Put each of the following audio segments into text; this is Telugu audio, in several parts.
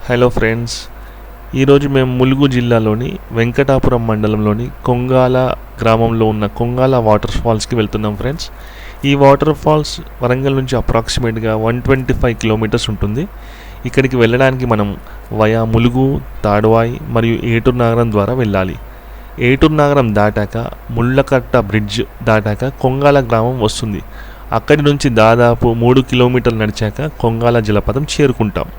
హలో ఫ్రెండ్స్, ఈరోజు మేము ములుగు జిల్లాలోని వెంకటాపురం మండలంలోని కొంగాల గ్రామంలో ఉన్న కొంగాల వాటర్ ఫాల్స్కి వెళ్తున్నాం ఫ్రెండ్స్. ఈ వాటర్ ఫాల్స్ వరంగల్ నుంచి అప్రాక్సిమేట్గా 125 కిలోమీటర్స్ ఉంటుంది. ఇక్కడికి వెళ్ళడానికి మనం వయా ములుగు, తాడ్వాయి మరియు ఏటూరునాగరం ద్వారా వెళ్ళాలి. ఏటూరునాగరం దాటాక ముళ్ళకట్ట బ్రిడ్జ్ దాటాక కొంగాల గ్రామం వస్తుంది. అక్కడి నుంచి దాదాపు 3 కిలోమీటర్లు నడిచాక కొంగాల జలపాతం చేరుకుంటాం.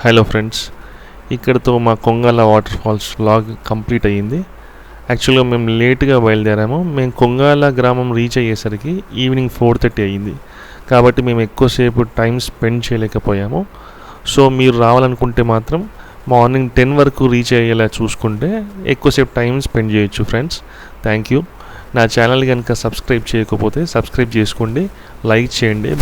హలో ఫ్రెండ్స్, ఇక్కడితో మా Kongala water falls vlog complete అయ్యింది. యాక్చువల్గా మేము లేట్గా బయలుదేరాము. మేము కొంగాల గ్రామం రీచ్ అయ్యేసరికి ఈవినింగ్ 4:30 అయ్యింది. కాబట్టి మేము ఎక్కువసేపు టైం స్పెండ్ చేయలేకపోయాము. సో మీరు రావాలనుకుంటే మాత్రం మార్నింగ్ 10 వరకు రీచ్ అయ్యేలా చూసుకుంటే ఎక్కువసేపు టైం స్పెండ్ చేయొచ్చు ఫ్రెండ్స్. Thank you. నా ఛానల్ కనుక సబ్స్క్రైబ్ చేయకపోతే సబ్స్క్రైబ్ చేసుకోండి, లైక్ చేయండి.